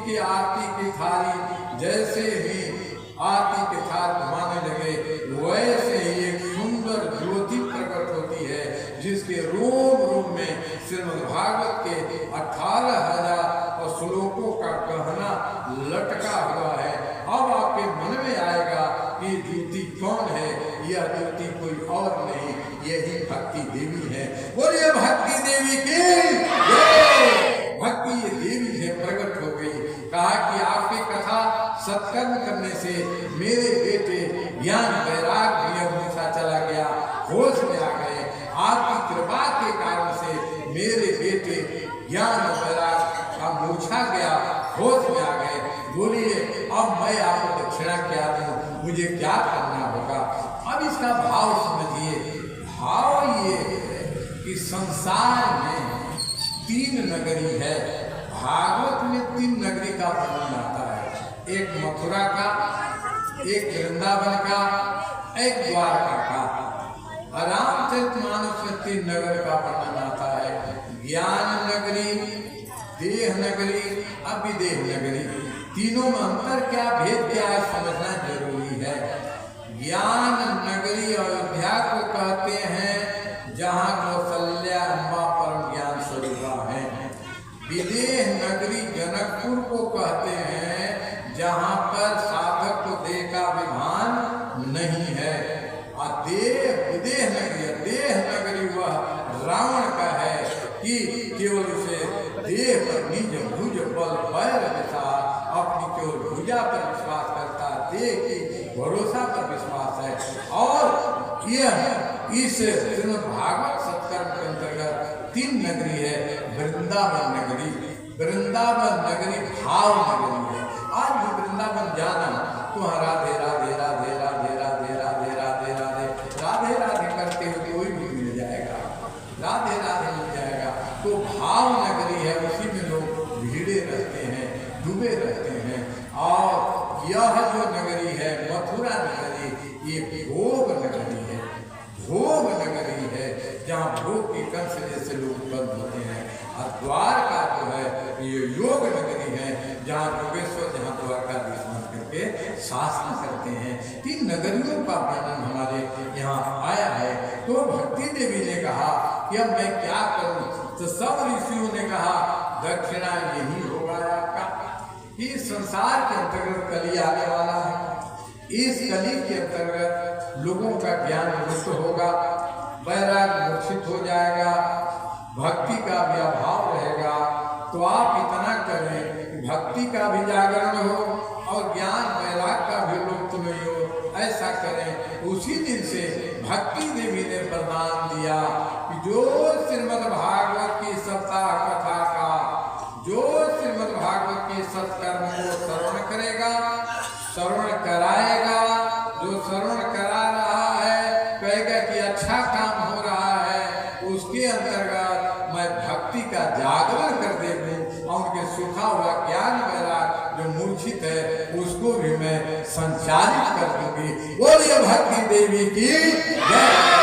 की आरती की थाली जैसे ही आरती के थाल घुमाने लगे, वैसे ही एक सुंदर ज्योति प्रकट होती है, जिसके रोम रोम में श्रीमद् भागवत के 18,000 श्लोकों का गहना लटका हुआ है। अब आपके मन में आएगा कि ज्योति कौन है? यह ज्योति कोई और नहीं, यही भक्ति देवी है। बोलिए भक्ति देवी की जय। भक्ति ये देवी है, प्रकट हो गई। कहा कि आपकी कथा सत्कर्म करने से मेरे बेटे ज्ञान वैराग्य हमेशा चला गया, होश में आ गए। आपकी कृपा के कारण से मेरे बेटे ज्ञान वैराग्य का मूर्छा गया, होश में आ गए। बोलिए अब मैं आपको दक्षिणा क्या दूं, मुझे क्या करना होगा? अब इसका भाव समझिए। भाव ये है कि संसार में 3 नगरी है। भागवत में 3 नगरी का वर्णन आता है, एक मथुरा का, एक वृंदावन का, एक द्वारका का। रामचरितमानस में 3 नगर का वर्णन आता है, ज्ञान नगरी, देह नगरी, अविदेह नगरी। तीनों में अंतर क्या, भेद क्या है, समझना जरूरी है। ज्ञान नगरी अयोध्या को कहते हैं, जहाँ कौशल्या अम्बा परम ज्ञान स्वरूपा है। विदेह नगरी जनकपुर को कहते हैं, जहाँ पर साधक को देह का विभान नहीं है। और विदेह नगरी, देह नगरी वह रावण का है कि केवल उसे देह पर निज भुज बल पैर विचार, अपनी केवल भुजा पर विश्वास करता, देह की भरोसा पर विश्वास है। और यह इस श्रीमद् भागवत सत्कर्म के अंतर्गत 3 नगरी है। वृंदावन नगरी, वृंदावन नगरी भाव नगरी है। आज भी वृंदावन जाना तो राधे राधे राधे राधे राधे राधे राधे राधे राधे राधे करते हुए कोई भी मिल जाएगा, राधे राधे मिल जाएगा। तो भाव नगरी है, उसी में लोग भीड़े रहते हैं, डूबे रहते हैं। और यह जो नगरी है मथुरा नगरी, ये भोग नगरी है, भोग नगरी है, जहाँ भोग की कंस जैसे लोग बंद होते हैं। और द्वारका जो है ये योग नगरी है, जहाँ योगेश्वर, जहाँ द्वारकाधीश करके शासन करते हैं। 3 नगरियों का वर्णन हमारे यहाँ आया है। तो भक्ति देवी ने कहा कि अब मैं क्या करूं? तो सब ऋषियों ने कहा दक्षिणा यही होगा आपका। इस संसार के अंतर्गत कली आने वाला है। इस कली के अंतर्गत लोगों का ज्ञान मुक्त होगा, वैराग्य मूर्छित हो जाएगा, भक्ति का भी अभाव रहेगा। तो आप इतना करें कि भक्ति का भी जागरण हो और ज्ञान वैराग्य का भी लुप्त नहीं हो, ऐसा करें। उसी दिन से भक्ति देवी ने वरदान दिया कि जो श्रीमद् भागवत की सप्ताह कथा का, जो श्रीमद् भागवत के सत्कर्म को श्रवण करेगा, श्रवण कराएगा, जो श्रवण करा रहा है कहेगा कि अच्छा काम हो रहा है, उसके अंतर्गत मैं भक्ति का जागरण कर दे दूं और उनके सूखा हुआ ज्ञान वैराग्य जो मूर्छित है उसको भी मैं संचारित कर दूंगी। बोलिए भक्ति देवी की जय।